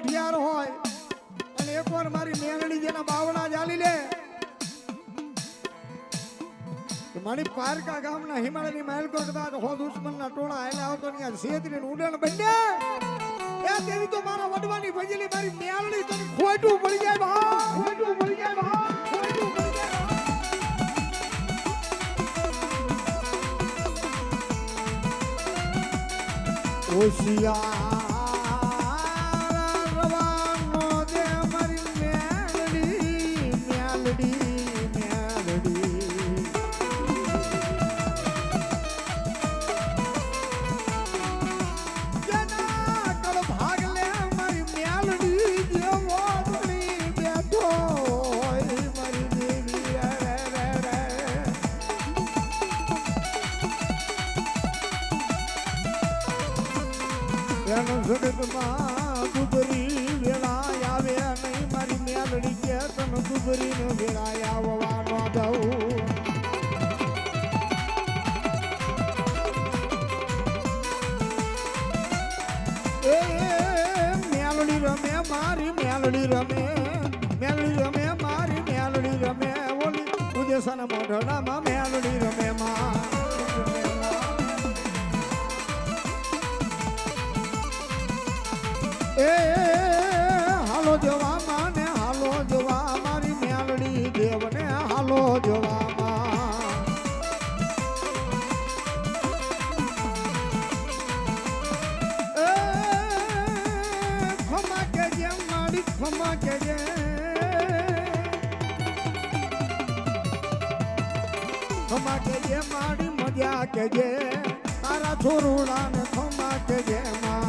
હોઠિયાર હોય અને એકવાર મારી મેલડી જેના બાવડા જાલી લે મારી પારકા ગામના હિમાલયની મહેલ કરતા હો દુશ્મનના ટોળા આયલા આવતો ત્યાં શેતરીનું ઉડાણ બન્યા એ તેવી તો મારા વડવાની ભજેલી મારી મેલડી તને ખોટું પડી જાય ભાઈ ખોટું પડી જાય ભાઈ ખોટું પડી જાય હોશિયાર રવાનો દે મારી મેલડી મેલડી મેલડી જના કળ ભાગ લે મારી મેલડી જેવો ધણી બેઠો હોય મારી દેવી રે રે રે જગતમાં દુબરી વેળા આવે નહીં મારી મેલડી કે તને દુબરીને વેળા આવવાનો દઉં એ મેલડી રમે મારી મેલડી રમે મારી મેલડી રમે ઓલી ઉદેશાના મોઢડામાં મેલડી રમે માં એ હાલો જવા માને હાલો જવા મારી મેલડી દેવને હાલો જવા ખમા કે જે મારી ખમા કે જે ખમા કે જે મારી મજા કે જે તારા છોરુડાને ખમા કે જે માં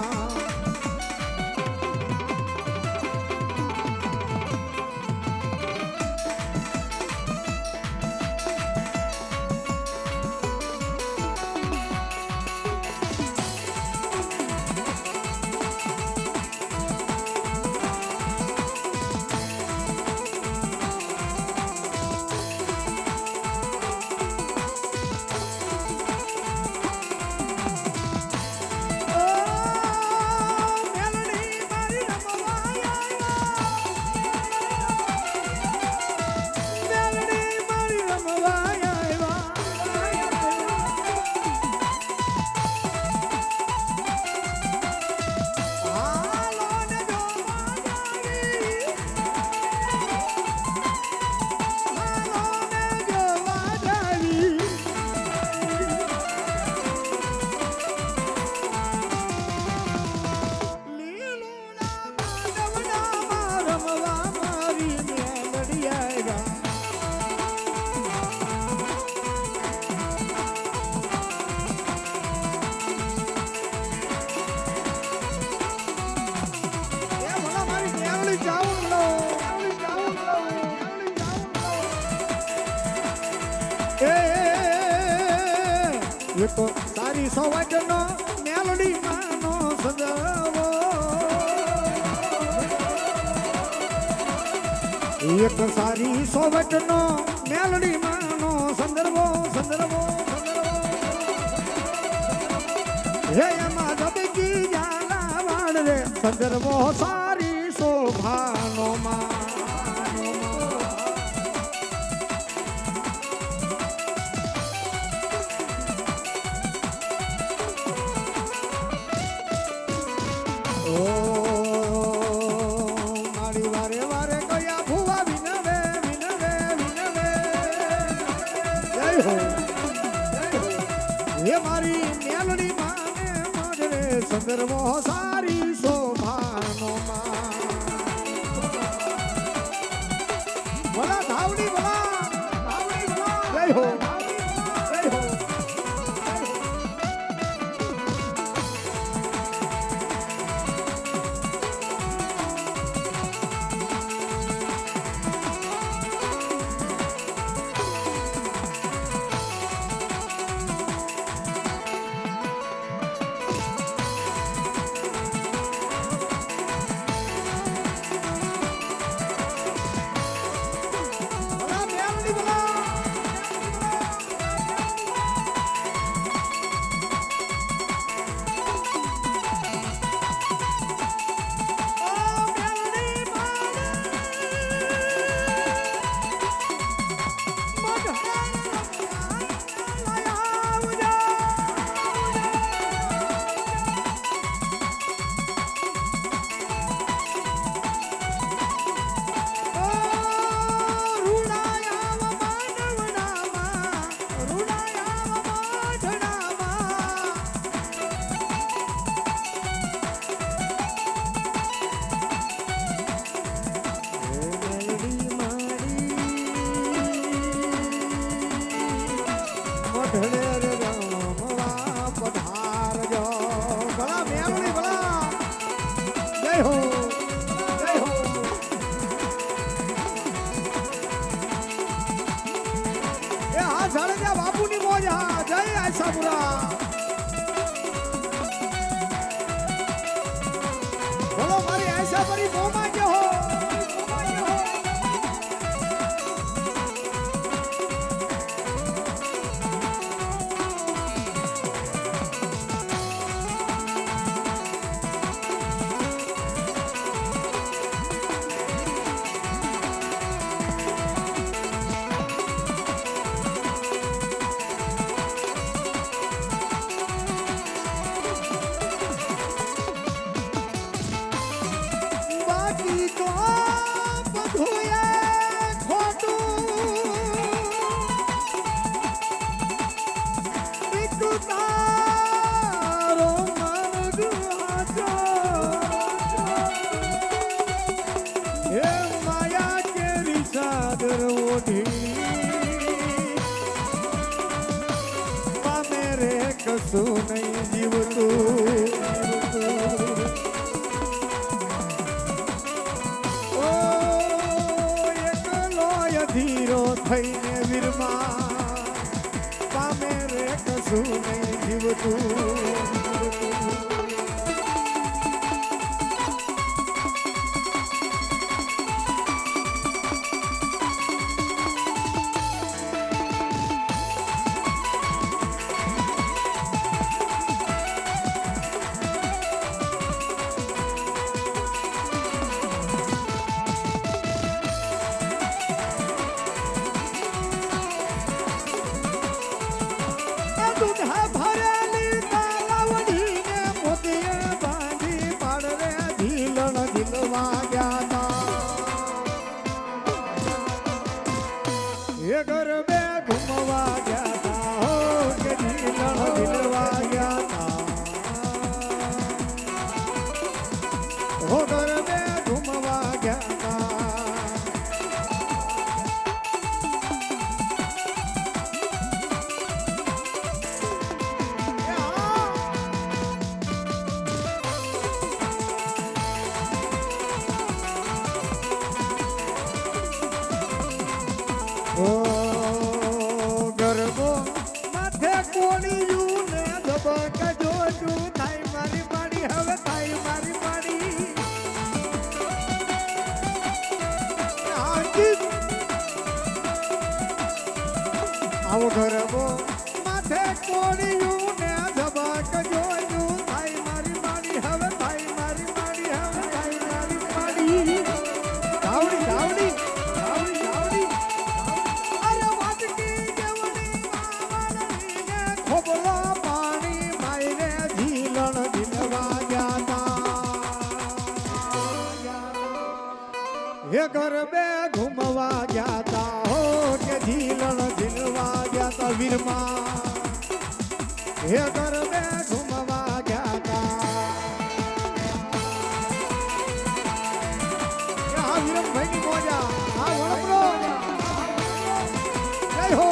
એક તારી સવાજનો મેલડી માનો સદાવો એક સારી સોવટનો મેલડી માનો સંદર્ભો સંદર્ભો હે એમાં દબકી जाला વાડ રે સંદર્ભો સારી શોભાનો માં મારી વારે વારે ગયા ભુવા વિનવે વિનવે વિનવે જય હો હે મારી મેલડી માને માજરે સંદર્ભો સારી શોભાનો માં ભલા ધાવડી ભલા જય હો જય હો ઢળે રે રમવા પધારજો ભલા મેળવી ભલા જય હો જય હો એ હા જાડેજા બાપુની મોજ હા જય આશાપુરા બોલો મારી આશાપુરી મોમાં ગયો હો કશું નહીં જીવતું ઓ એકલો અધીરો થઈને વીરમાં પામે રે કશું નહીં જીવતું ગરબે ઘૂમવા ગયા તા હો કે ઢીલણ ઢીલવા ગયા તા હો ગરબે ઘૂમવા ગયા તા ઓ ગરબો માથે કોળિયું ને ધબક જોજુ થાય મારી માડી હવે થાય મારી માડી આવો ગરબો માથે કોળિયું ને ધબક જોજુ થાય મારી માડી હવે થાય મારી માડી હવે થાય મારી માડી ધાવડી ધાવડી ગરબે ઘૂમવા ગયા તા હો કે ઝીલણ ઝીલવા ગયા તા વીરમાં હે ગરબે ઘૂમવા ગયા તા આ વીરમભાઈ ની મોજા આ વણપરો જય હો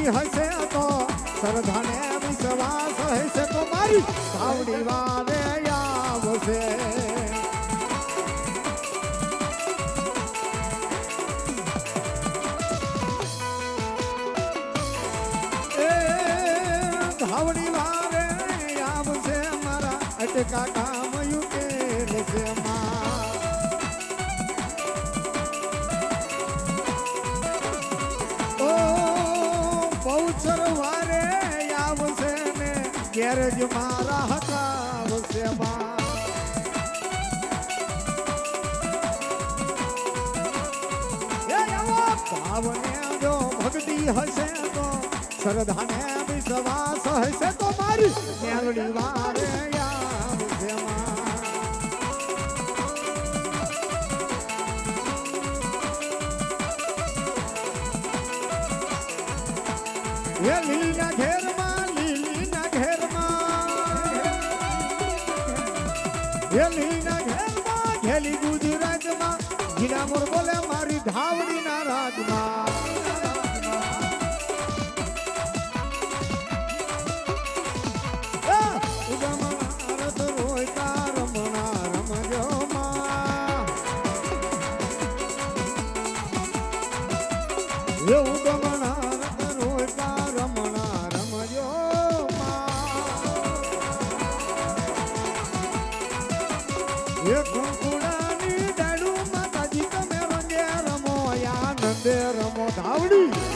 ભક્તિ હશે તો શ્રદ્ધાને વિશ્વાસ હશે તો મારી ધાવડી વારે આવશે ધાવડી વારે આવશે મારા અટકા કામ યુકે લેશે બહુચર વારે આવશે ને ગેરેજ મારા હકાવશે ભાવને જો ભક્તિ હશે તો શ્રદ્ધાને વિશ્વાસ હશે તો મારી મેલડી વારે આવશે લીલીના ઘેરમાં લીલીના ઘેરમાં ઘેલી ગુજરાતમાં ગીડા મોર બોલે મારી ધાવડીના રાજમાં એવું ગમણા રોતા રમણા રમજો એ કંકુડાની ડાડું માતાજી તમે રંગે રમો આનંદે રમો ધાવડી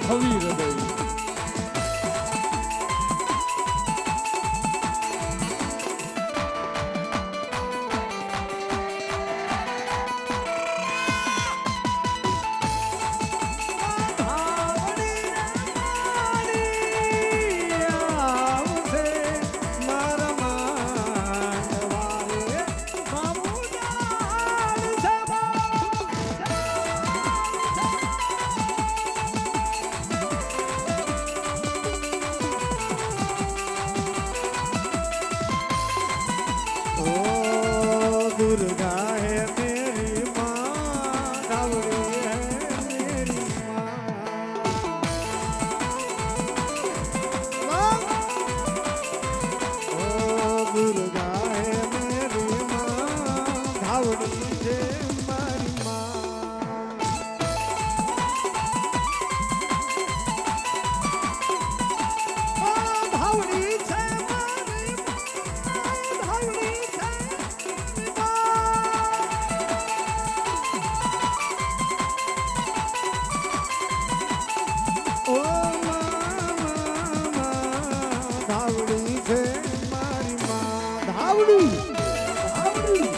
કવિ હૃદય दुर्गा है मेरी माँ धावड़ी है मेरी माँ ओ दुर्गा है मेरी माँ धावड़ी है मारी माँ धावड़ी है मारी माँ धावड़ी धावड़ी છે મારી માં ધાવડી ધાવડી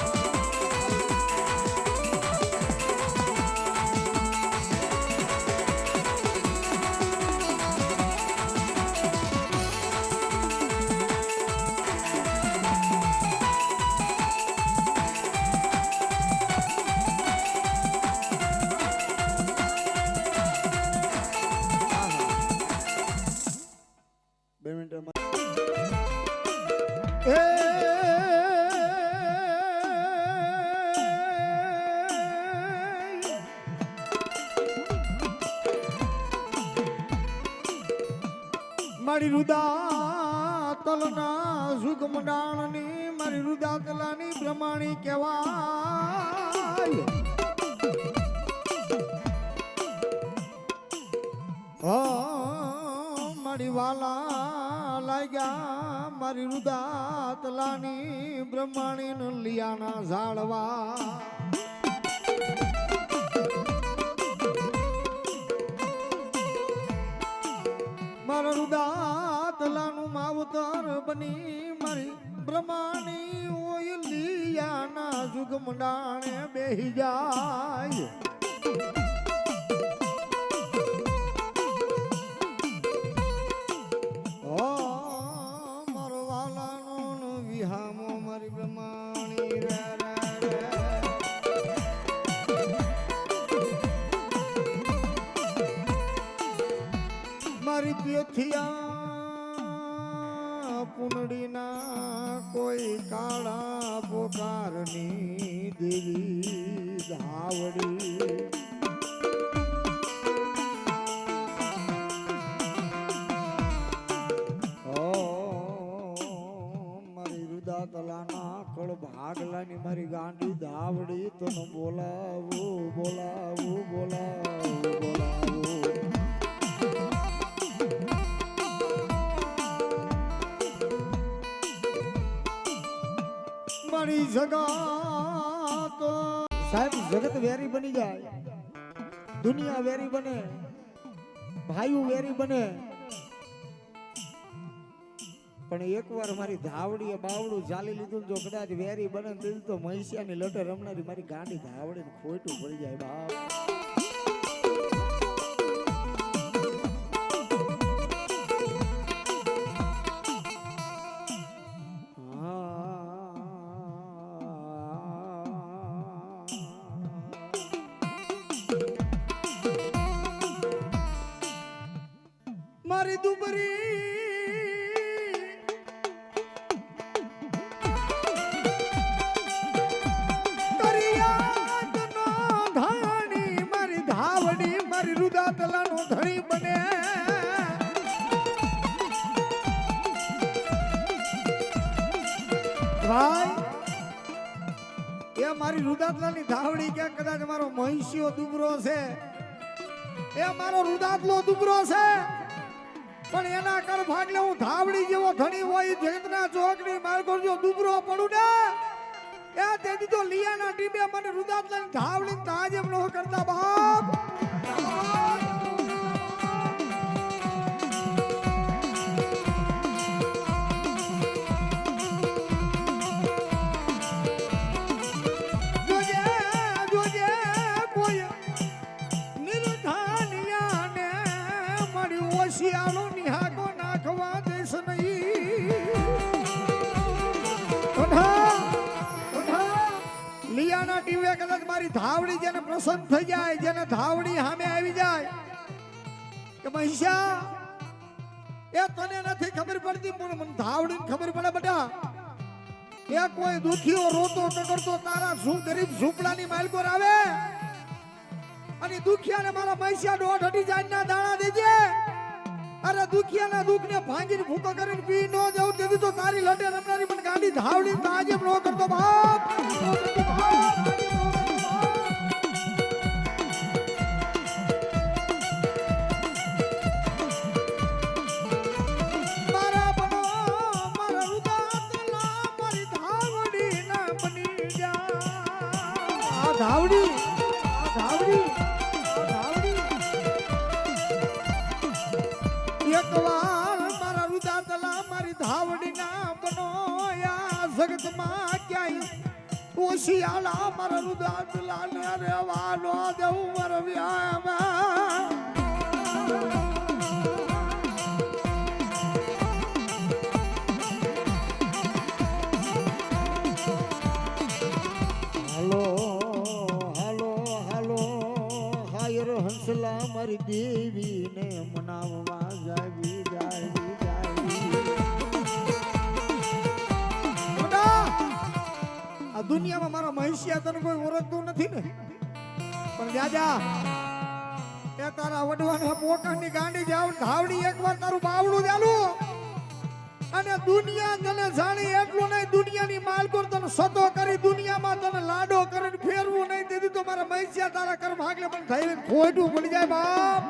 મારી રુદા તલના સુગમડાણની મારી રુદા તલાની બ્રહ્માણી કહેવાય મારી વાલા લાગ્યા મારી રુદા તલાની બ્રહ્માણી લિયાના ઝાડવા મારા રુદાતલાનું માવતર બની મારી બ્રહ્માણી ઓય લિયાના જુગ મંડાણે બેહી જાય મારો વાલાનો વિહામો મારી બ્રહ્માણી રે મારી પેથિયા પુનડીના કોઈ કાળા પોકારની દેવી ધાવડી મારી રુદા તલાના કળ ભાગલાની મારી ગાંડી ધાવડી તને બોલાવું બોલાવું બોલાવું બોલાવું મારી જગત સાહેબ જગત વેરી બની જાય દુનિયા વેરી બને ભાઈઓ વેરી બને પણ એકવાર મારી ધાવડીએ બાવડું ચાલી લીધું જો કદાચ વેરી બને દિલ તો મહિષિયાની લટે રમનારી મારી ગાંડી ધાવડીને ખોટું પડી જાય બાપ મારી દુબરી મારી ધાવડી મારી રુદા તલાનો ધણી બને ભાઈ એ મારી રુદા તલાની ધાવડી કે કદાચ મારો મહિષિયો દુબરો છે એ મારો રુદાતલો દુબરો છે પણ એના કર ભાગલે હું ધાવડી જેવો ધણી હોય જગતના ચોકડી માર્ગો જો દુબરો પડું ને એ તેથી તો લિયાના ટીમે મને રુદાતલાની ધાવડી તાજેબ નો કરતા બાપ લિયાના ટીવે કદાચ મારી ધાવડી જેને પ્રસન્ન થઈ જાય, જેને ધાવડી સામે આવી જાય કે મહિષા એ તને નથી ખબર પડતી પણ મને ધાવડીને ખબર પડે બેટા. એ કોઈ દુખીઓ રોતો ટકરતો તારા શું ગરીબ ઝૂંપડાની માલકોર આવે અને દુખિયાને મારા મહિષા દોઢ અઢી જાતના દાણા દેજે. અરે દુખિયાના દુઃખને ભાંગીને ભૂકો કરીને પી ન જાઉં તેથી તો તારી લટે રમનારી મને ગાડી ધાવડી તાજે ન કરતો બાપ. મારા બનો મારા ઉદાતલા મારી ધાવડી ના બની જા. આ ધાવડી એકવાર મારા રુદાતલા મારી ધાવડી ના બનો યા જગતમાં ક્યાંય ઓશિયાળા મારા રુદાતલા ને રહેવાનો દેવું મારા વ્યામાં. હાલો હાલો હાલો હાયર હંસલા મારી દેવીને મનાવવા જાવી જાવી જાવી. આ દુનિયામાં મારા મહિષિયા તને કોઈ ઓળખતું નથી ને પણ જાજા એ તારા વડવાના પોકાની ગાંડી જાવ ધાવડી એકવાર તારું બાવડું ચાલું અને દુનિયા તને જાણી એટલું નહીં દુનિયાની માલકોર તને સતો કરી દુનિયામાં તને લાડો કરીને ફેરવું નહીં તેથી તો મારા મહિષિયા તારા કર્મ આગલે પણ થઈ ખોટું પડી જાય બાપ.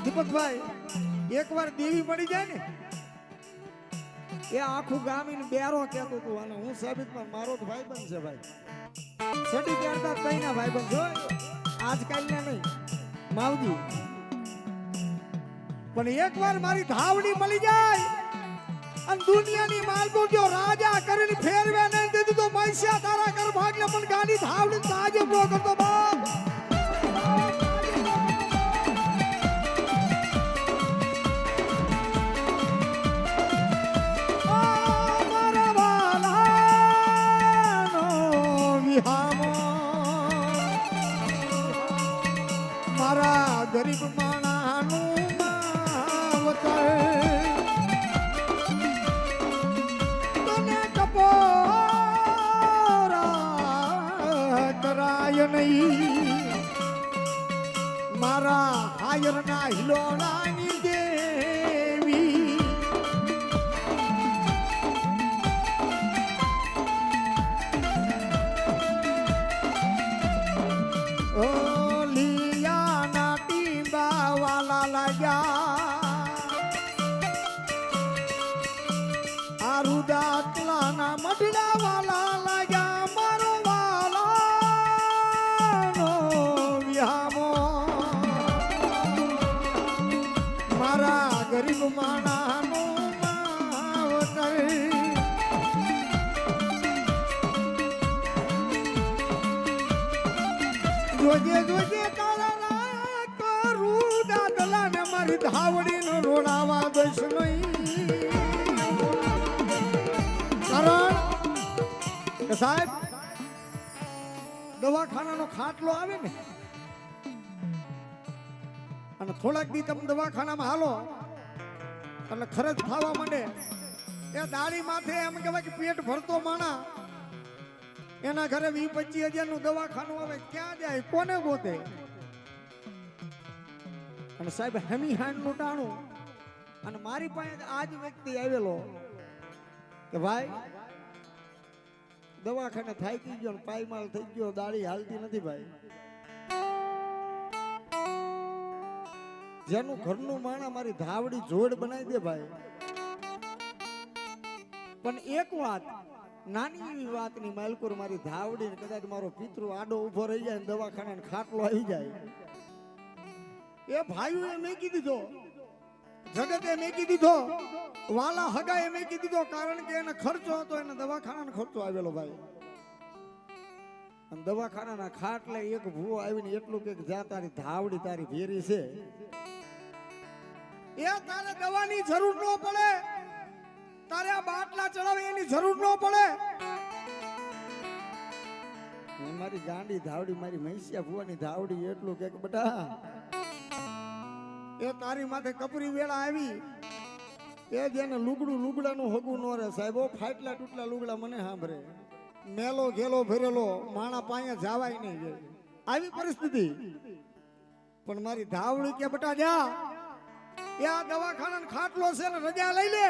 દીપકભાઈ એકવાર દેવી મળી જાય ને એ આખું ગામ એને બેરો કહેતો હતો અને હું સાબિતમાં મારો તો ભાઈબંધ છે ભાઈ. સડી પહેરતા કઈના ભાઈબંધ જો આજકાલના નહીં માવજી પણ એકવાર મારી ધાવડી મળી જાય અને દુનિયાની માલકો જો રાજા કરીને ફેરવે નહીં દીધું તો મહિષા તારા કર ભાગલે પણ ગાડી ધાવડી તાજે નો કરતો બાપ. મારા ગરીબ માણાનું માવતર તને કપોરા કરાય નહીં મારા હાયરના હિલોણાની દેવી. ઓ લી લાગ્યા આ રુદાતલાના મઢડા વાલા લાગ્યા મારો વાલાનો વિહામો મારા ગરીબ માણાનો માવતર જોજે જોજે તારા કરું દાદલા ને મારી ધાવડી નો રોડાવા દઈશ નહીં કારણ કે સાહેબ દવાખાનાનો ખાટલો આવે ને અને થોડાક દી તમે દવાખાનામાં હાલો એટલે ખર્ચ થવા માંડે એ દાડી માથે એમ કહેવાય કે પેટ ભરતો માણા એના ઘરે 20-25 હજારનું દવાખાનું આવે ક્યાં જાય કોને ગોતે અને સાહેબ હમી હાંડનું ટાણું અને મારી પાસે આજ વ્યક્તિ આવેલો કે ભાઈ દવાખાને થાકી ગયો પાયમાલ થઈ ગયો દાડી હાલતી નથી ભાઈ જેનું ઘરનું માણા મારી ધાવડી જોડ બનાવી દે ભાઈ પણ એક વાત નાની એવી વાતની માલકોર મારી ધાવડી ને કદાચ મારો પિતૃ આડો ઉભો રહી જાય દવાખાના ને ખાટલો આવી જાય એ ભાઈઓએ મેકી દીધો જગતે મેકી દીધો વાલા હગાએ મેકી દીધો કારણ કે એને ખર્ચો હતો એને દવાખાનાનો ખર્ચો આવેલો ભાઈ અને દવાખાનાના ખાટલે એક ભૂવો આવીને એટલું કે જા તારી ધાવડી તારી ભેરી છે એ તારે દવાની જરૂર ન પડે તારે આ બાટલા ચડાવે એની જરૂર ન પડે મારી ગાંડી ધાવડી મારી મૈસિયા ભુવાની ધાવડી એટલું કે બેટા એ તારી માથે કપરી વેળા આવી એ જેને લુગડાનું હગું ન રહે સાહેબો ફાટલા તૂટલા લુગડા મને સાંભળે મેલો ઘેલો ભરેલો માણા પાયા જવાય નહીં આવી પરિસ્થિતિ પણ મારી ધાવડી કે બેટા જા એ આ દવાખાના ખાટલો છે ને રજા લઈ લે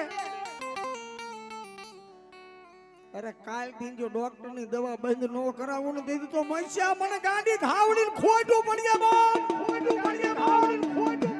અરે કાલથી જો ડોક્ટર ની દવા બંધ ન કરાવું ને દીધી તો મૈસા મને ગાંડી ધાવડી ખોટું પડી જાય બાપ ખોટું પડી જાય ધાવડી ખોટું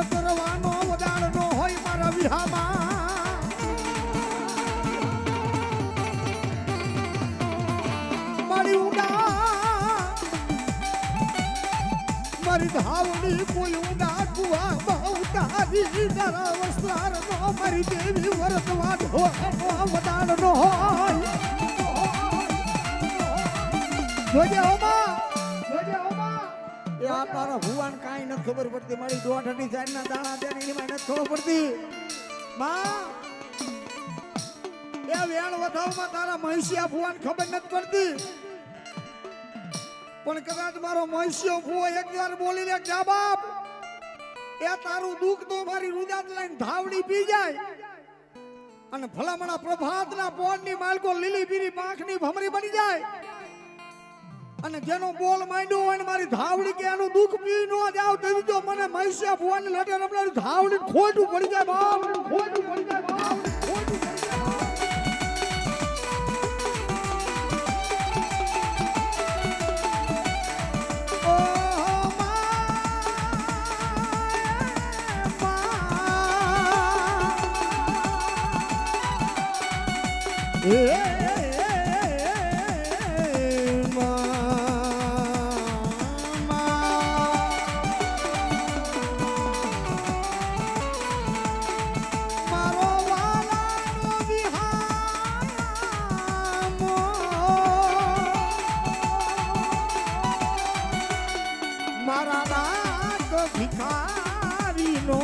કરવાનો વદાળનો હોય મારા વિહામાં મારી ઉડા મારી ધાવડી કોઈ ઉડા કુવા બહુ તારી તારા વસ્તારનો મારી દેવી વરતવાટ હોય વદાળનો હોય જોજે હોમાં આ તારા ભુવાન કાંઈ નથી ખબર પડતી મારી દોઢની ચારના દાણા દે એની માં નથી ખબર પડતી માં એ વેણ વધાવમાં તારા મહિષિયા ભુવાન ખબર નથી પડતી પણ કદાચ મારો મહિષિયો ભુવો એક વાર બોલી લે જા બાપ એ તારું દુઃખ તો મારી રુદાત લઈને ધાવડી પી જાય અને ભલામણા પ્રભાતના પોળની માલકો લીલી પીરી પાંખની ભમરી બની જાય અને જેનો બોલ માંડ્યો હોય ને મારી ધાવડી કે એનું દુઃખ પી ન જાવ તેવી તો મને મહિષિયા ભુવાની લટે રમનારી ધાવડી ખોટું પડી જાય બાપ ખોટું પડી જાય બાપ ખોટું પડી જાય ભિખારી નો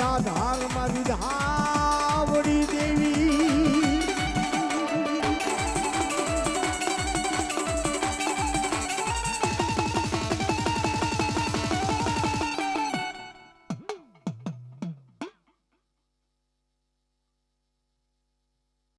આધાર મારી ધાવડી દેવી